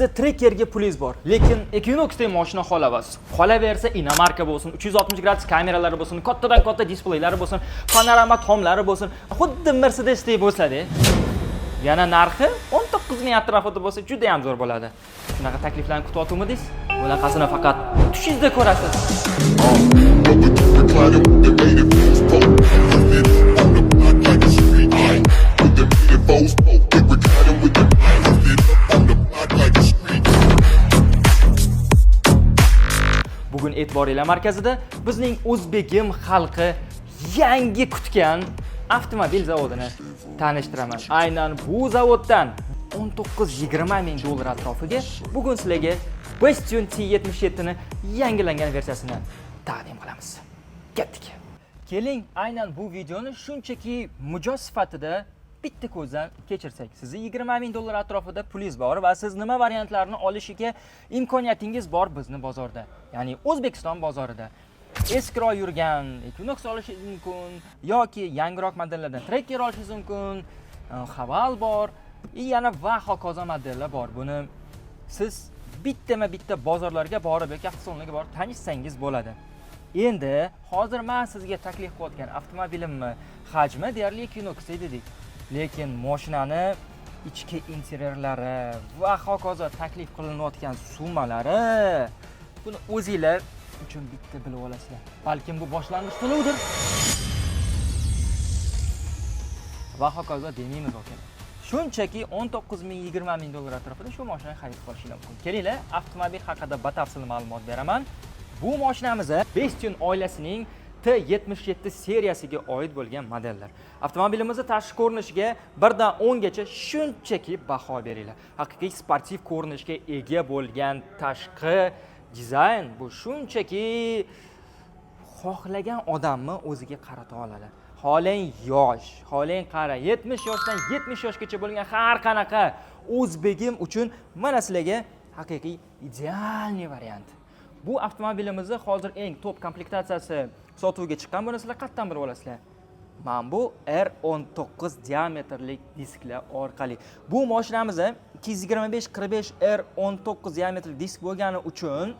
Bizda Trekkerga pulingiz bor, lekin Equinoxdek mashina xohlaysiz. Qolaversa inomarka bo'lsin, 360 gradus kameralari bo'lsin, kattadan katta displeylari bo'lsin, panorama tomlari bo'lsin, xuddi Mercedesdek bo'lsa-da, yana narxi 19 ming atrofida bo'lsa, juda ham zo'r bo'ladi. Shunaqa takliflarni kutyaptimiz. Bunaqasini faqat tushingizda ko'rasiz. Bugun e'tiboringlar markazida bizning O'zbegim xalqi yangi kutgan avtomobil zavodini tanishtiraman. Aynan bu zavoddan 19-20 ming dollar atrofiga bugun sizlarga Bastion T77 ni yangilangan versiyasini taqdim qilamiz. Ketdik. Keling, aynan bu videoni shunchaki mijoz sifatida bitta ko'zdan kechirsak. Sizni 20 ming dollar atrofida pulingiz bor va siz nima variantlarni olishiga imkoniyatingiz bor bizni bozorda. Ya'ni O'zbekiston bozorida. Eskiroq yurgan Equinox olishingiz mumkin yoki yangiroq modellardan Trekker olishingiz mumkin. Haval bor, yana va hokazo modellar bor. Buni siz bitta bozorlarga borib yoki avtosalonlarga borib tanishsangiz bo'ladi. Endi hozir men sizga taklif qilayotgan avtomobilimni hajmi deyarli Equinox dedik. Lekin mashinani ichki interyerlari va hokazo taklif qilinayotgan summalari buni o'zingizlar uchun bitta bilib olasizlar. Balkim bu boshlang'ich to'lovdir. Va hokazo demaymiz aka. Shunchaki 19 ming 20 ming dollar atrofida shu mashinani xarid qilishingiz mumkin. Kelinglar, avtomobil haqida batafsil ma'lumot beraman. Bu mashinamiz Bastion oilasining T77 seriyasiga oid bo'lgan modellar. Avtomobilimizning tashqi ko'rinishiga 1 dan 10 gacha shunchaki baho beringlar. Haqiqiy sportiv ko'rinishga ega bo'lgan tashqi dizayn bu shunchaki xohlagan odamni o'ziga qarata oladi. Xohlang yosh, xohlang qari, 70 yoshdan 70 yoshgacha bo'lgan har qanaqa O'zbegim uchun mana sizlarga haqiqiy idealniy variant. Bu avtomobilimizni hozir eng top komplektatsiyasi sotuvga chiqqan. Buni sizlar qayerdan bilib olasizlar? Mana bu R19 diametrli disklar orqali. Bu mashinamiz 225-45 R19 diametrli disk bo'lgani uchun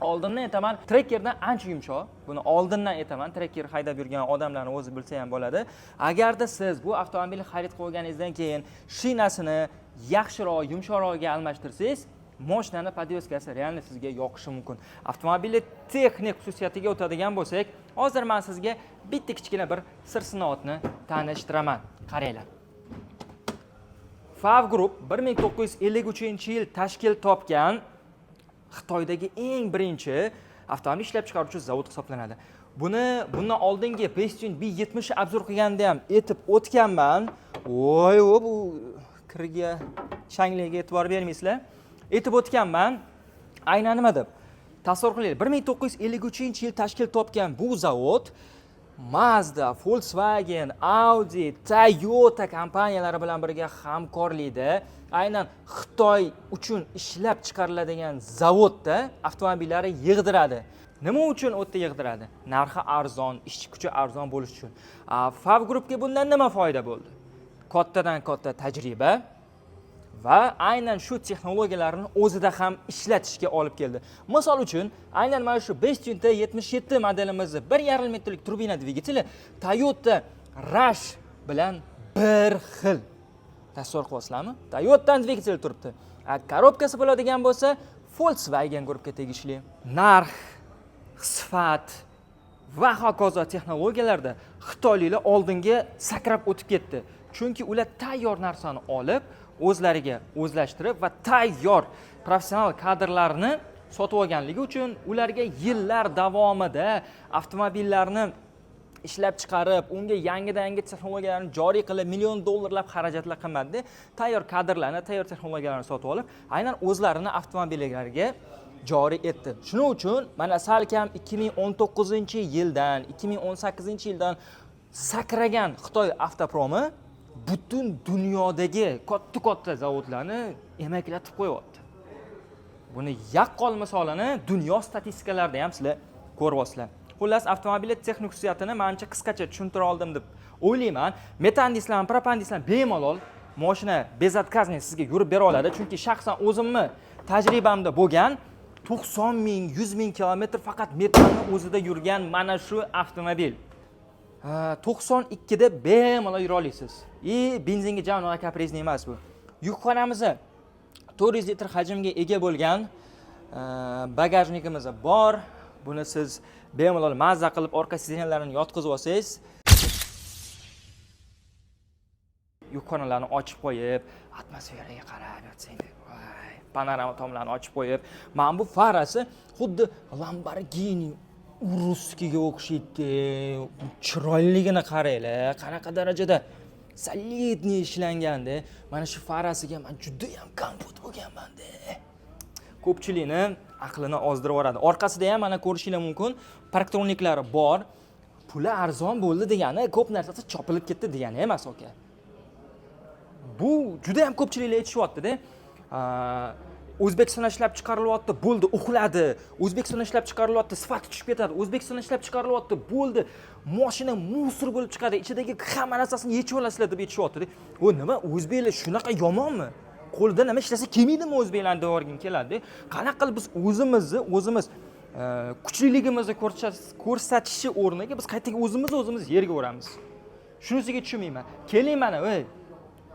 oldindan aytaman, Trekkerdan ancha yumshoq. Buni oldindan aytaman, Trekker haydab yurgan odamlarning o'zi bilsa ham bo'ladi. Agarda siz bu avtomobilni xarid qilganingizdan keyin shinasini yaxshiroq, yumshoqroqga almashtirsangiz, mashinani podveskasi realni sizga yoqishi mumkin. Avtomobilning texnik xususiyatiga o'tadigan bo'lsak, hozir men sizga bitta kichkina bir sir sinoatni tanishtiraman. Qaranglar. Fav Group 1953-yil tashkil topgan Xitoydagi eng birinchi avtomobil ishlab chiqaruvchi zavod hisoblanadi. Bundan oldingi Bastion B70 obzor qilganda ham aytib o'tganman. Voy, bu kirga changligiga e'tibor bermaysizlar. Aytib o'tganman. Aynan nima deb? Tasavvur qilinglar. 1953-yil tashkil topgan bu zavod Mazda, Volkswagen, Audi, Toyota kompaniyalari bilan birga hamkorlikda aynan Xitoy uchun ishlab chiqariladigan zavodda avtomobillari yig'diradi. Nima uchun o'tda yig'diradi? Narxi arzon, ishchi kuchi arzon bo'lishi uchun. Fav Groupga bundan nima foyda bo'ldi? Kattadan katta tajriba va aynan shu texnologiyalarni o'zida ham ishlatishga olib keldi. Misol uchun, aynan mana shu Bastion T77 modelimizni 1,5 metrlik turbina dvigateli Toyota Rush bilan bir xil. Tasavvur qilasizlarmi? Toyota'dan dvigatel turibdi. Korobkasi bo'ladigan bo'lsa, Volkswagen guruhga tegishli. Narx, sifat va hokazo texnologiyalarda xitoyliklar oldinga sakrab o'tib ketdi. Chunki ular tayyor narsani olib, o'zlariga o'zlashtirib va tayyor professional kadrlarni sotib olganligi uchun ularga yillar davomida avtomobillarni ishlab chiqarib, unga yangi texnologiyalarni joriy qilib, million dollarlab xarajatlar qilmadi. Tayyor kadrlarni, tayyor texnologiyalarni sotib olib, aynan o'zlarini avtomobillariga joriy etdi. Shuning uchun mana salkam 2019-yildan, 2018-yildan sakragan Xitoy avtopromi butun dunyodagi katta zavodlarni emaklatib qo'yapti. Buni yaqqol misolini dunyo statistikalarida ham sizlar ko'ryapsizlar. Xullas, avtomobil texnik xususiyatini menimcha qisqacha tushuntira oldim deb o'ylayman. Metan dislan, propan dislan bemalol mashina bezatkazniy sizga yurib bera oladi. Chunki shaxsan o'zimni tajribamda bo'lgan 90 ming, 100 ming kilometr faqat metroni o'zida yurgan mana shu avtomobil. 92 da bemalol yura olasiz. Benzinga javnoga kaprizni emas bu. Yukxonamiz 400 litr hajmga ega bo'lgan, bagajnikimiz bor. Buni siz bemalol mazza qilib orqa sidenalarini yotqizib olsangiz, yukxonalarni ochib qo'yib, atmosferaga qarab yotsangiz, voy, panorama tomlarni ochib qo'yib, mana bu farasi xuddi Lamborghini Urusskiga o'xshaydi. Chiroyligini qaranglar, qanaqa darajada solidniy ishlanganda. Mana shu farasiga men juda ham kompot bo'lganman-da. Ko'pchilikni aqlini ozdirib yuboradi. Orqasida ham mana ko'rishingiz mumkin, parktroniklari bor. Puli arzon bo'ldi degani ko'p narsasi chopilib ketdi degani emas, aka. Bu juda ham ko'pchiliklar aytishyapti-da. O'zbekistonda ishlab chiqarilyapti, bo'ldi, uxladi. O'zbekistonda ishlab chiqarilyapti, sifati tushib ketadi. O'zbekistonda ishlab chiqarilyapti, bo'ldi, mashina musor bo'lib chiqadi. Ichidagi hamma narsasini yechib olasizlar deb aytishyapti-da. Bu nima? O'zbeklar shunaqa yomonmi? Qo'lda nima ishlasa kelmaydimi o'zbeklarni devorgin keladi. Qanaqa qilib biz o'zimiz kuchliligimizni ko'rsatishi o'rniga biz qaytaga o'zimiz yerga uramiz. Shunisiga tushunmayman. Keling mana,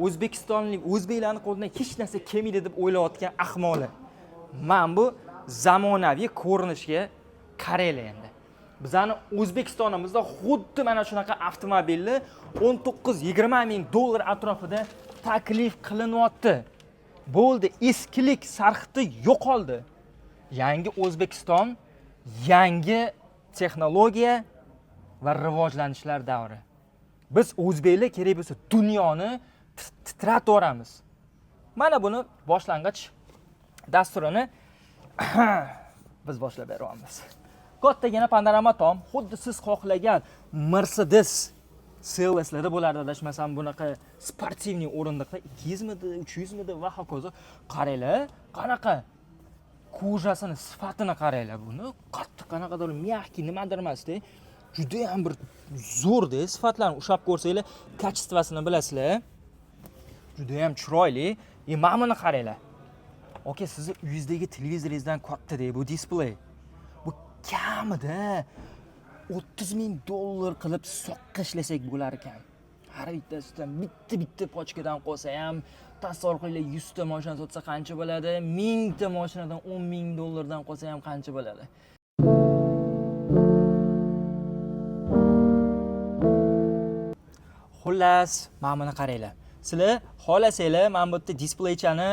o'zbeklarning qo'lidan hech narsa kelmaydi deb o'ylayotgan ahmoqlar. Men bu zamonaviy ko'rinishga qaraylar endi. Bizning O'zbekistonimizda xuddi mana shunaqa avtomobilni 19-20 ming dollar atrofida taklif qilinyapti. Bo'ldi, eskilik sarxiti yo'qoldi. Yangi O'zbekiston, yangi texnologiya va rivojlanishlar davri. Biz o'zbeklar kerak bo'lsa dunyoni titratib yuboramiz. Mana buni boshlang'ich dasturini biz boshlab beryapmiz. Kattagina panorama tom, xuddi siz xohlagan Mercedes CLS'larda bo'lardi, adashmasam bunaqa sportivniy o'rindiqda 200 midi, 300 midi va hokazo. Qaranglar, qanaqa kojasini, sifatini qaranglar buni. Qattiq qanaqadir mягкий nimadir emas-da. Juda ham bir zo'rda sifatlarni ushlab ko'rsanglar, kачествосini bilasizlar. Juda ham chiroyli. Mana buni qaranglar. Aka, sizni uyingizdagi televizoringizdan katta-da bu displey. Bu kamida 30 ming dollar qilib soqqa ishlasak bo'lar ekan. Har bittasidan bitta pochkadan qo'ysa ham, tasavvur qilinglar, 100 ta mashina sotsa qancha bo'ladi? 1000 ta mashinadan 10 ming dollardan qo'ysa ham qancha bo'ladi? Xullas, mana buni qaranglar. Sizlar xohlasanglar, mana bu yerda displeychani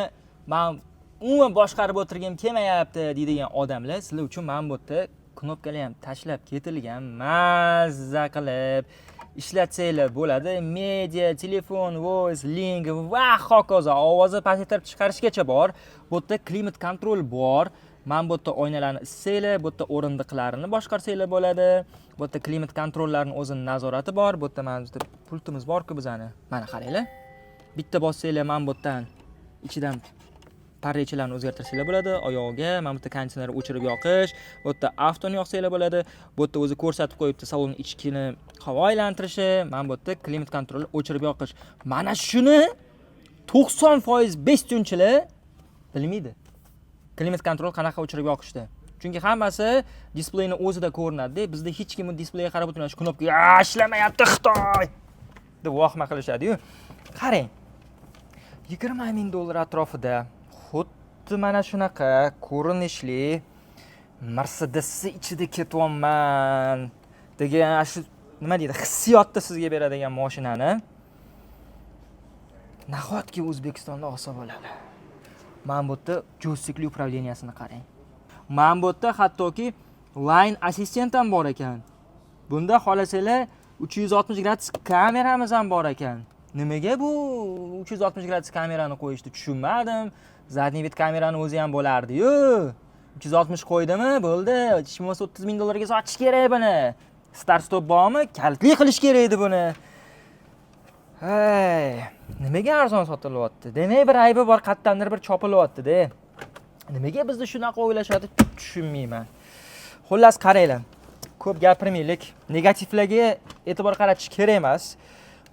men umuman boshqarib o'tirgim kelmayapti deydigan odamlar, sizlar uchun mana bu yerda knopkalar ham tashlab ketilgan, mazza qilib ishlatsanglar bo'ladi. Media, telefon, voice, link va hokazo ovozni pasaytirib chiqarishgacha bor. Bu yerda klimat kontrol bor. Mana bu yerda oynalarni issanglar, bu yerda o'rindiqlarini boshqarsanglar bo'ladi. Bu yerda klimat kontrollarining o'zining nazorati bor. Bu yerda mana bizda pultimiz bor-ku bizani. Mana qaranglar. Bitta bossanglar mana bu yerdan ichidan parrechalarni o'zgartirsanglar bo'ladi. Oyog'iga mana bu yerda konditsioner o'chirib yoqish, bu yerda avtoni yoqsanglar bo'ladi. Bu yerda o'zi ko'rsatib qo'yibdi salon ichkini havo aylantirishi, mana bu yerda klimat kontrolni o'chirib yoqish. Mana shuni 90% bestunchilar bilmaydi. Klimat kontrol qanaqa o'chirib yoqishdi. Chunki hammasi displeyni o'zida ko'rinadi. Bizda hech kim displeyga qarab o'tirmaydi. Shu knopka ishlamayapti Xitoy deb vahima qilishadi-yu. Qarang. 20 ming dollar atrofida xuddi mana shunaqa ko'rinishli Mercedes ichida ketyapman degan shu nima deydi, hissiyotni sizga beradigan mashinani nahotki O'zbekistonda olsa bo'ladi. Mana bu yerda joystickli upravleniyasini qarang. Mana bu yerda hattoki line assistent ham bor ekan. Bunda xohlasanglar 360 gradus kameramiz ham bor ekan. Nimaga bu 360 gradus kamerani qo'yishni tushunmadim. Zadniy vid kamerani o'zi ham bo'lardi-yu. 360 qo'ydimi? Bo'ldi. 30 ming dollarga sotish kerak buni. Start stop bormi? Kalitli qilish kerak edi buni. Hey, nimaga arzon sotilyapti? Demak, bir aybi bor, qattandir bir chopilyapti-da. Nimaga bizni shunaqa o'ylashadi, tushunmayman. Xullas, qaranglar. Ko'p gapirmaylik. Negativlarga e'tibor qaratish kerak emas.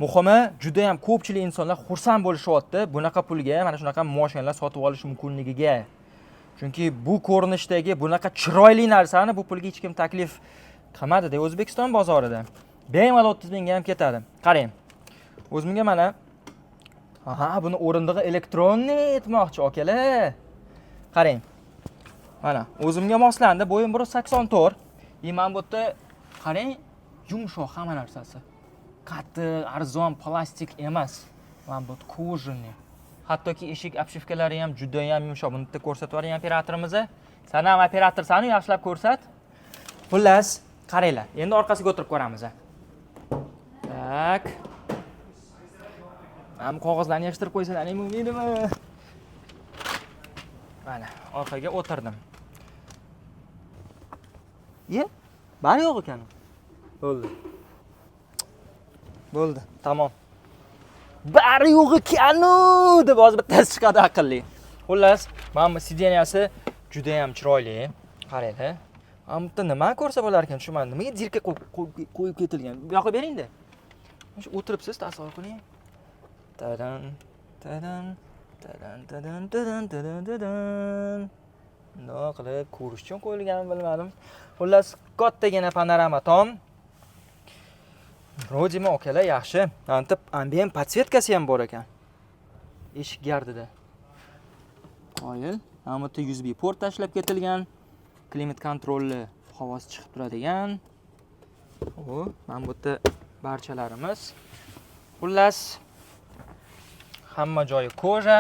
Muhimi, juda ham ko'pchilik insonlar xursand bo'lishyapti bunaqa pulga mana shunaqa mashinalar sotib olish mumkinligiga. Chunki bu ko'rinishdagi bunaqa chiroyli narsani bu pulga hech kim taklif qilmadi-da O'zbekiston bozorida. Bemalol 30 mingga ham ketadi. Qarang. O'zimga mana buni o'rindig'i elektronniy etmoqchi akalar. Qarang. Mana o'zimga moslandi. Bo'yim 1.84. Men bu yerda qarang, yumshoq hamma narsasi. Qattiq, arzon, plastik emas. Mana bu kojani. Hattoki eshik obshivkalari ham juda ham yumshoq. Buni bitta ko'rsatib yuboring operatorimiz. Sana ham operator sani yaxshilab ko'rsat. Xullas, qaranglar. Endi orqasiga o'tirib ko'ramiz. Tak. Ham qog'ozlarni yig'ishtirib qo'ysalaring bo'lmaydimi? Mana, orqaga o'tirdim. Bari yo'q ekan. Bo'ldi, tamom. Bari yo'q ekan deb hozir bittasi chiqadi aqlli. Xullas, mana bu sideniyasi juda ham chiroyli. Qaranglar. Mana bu nima ko'rsa bo'lar ekan, tushunmadim. Nimaga zirka qo'yib ketilgan? Bu yoqqa bering-da. Shu o'tiribsiz, tasavvur qiling. Tadan. Nima qilib ko'rish uchun qo'yilganini bilmadim. Xullas, kattagina panorama tom. Rodima okalar yaxshi. Antib ambient podsvetkasi ham bor ekan. Eshik gardida. Qoyil. Mana bu USB port tashlab ketilgan. Klimat kontrolli havosi chiqib turadigan. Mana bu yerda barchalarimiz. Xullas, hamma joyi koja.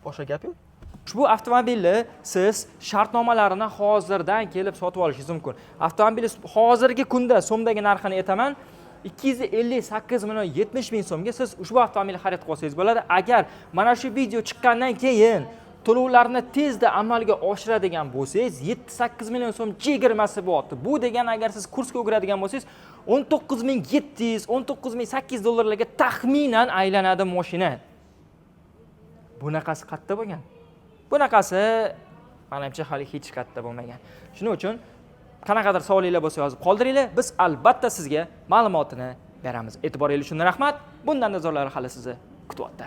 Boshqa gap yo'q. Ushbu avtomobilni siz shartnomalarini hozirdan kelib sotib olishingiz mumkin. Avtomobil hozirgi kunda so'mdagi narxini aytaman. 258 million 70 ming so'mga siz ushbu avtomobilni xarid qilsangiz bo'ladi. Agar mana shu video chiqqandan keyin to'lovlarni tezda amalga oshiradigan bo'lsangiz, 7-8 million so'm chegirmasi bo'lyapti. Bu degani agar siz kursga o'giradigan bo'lsangiz, 19700, 19800 dollarlarga taxminan aylanadi mashina. Bunaqasi qatta bo'lgan. Bunaqasi menimcha hali hech katta bo'lmagan. Shuning uchun qanaqadir savolinglar bo'lsa yozib qoldiringlar. Biz albatta sizga ma'lumotini beramiz. E'tiboringiz uchun rahmat. Bundan nazorlar hali sizni kutyapti.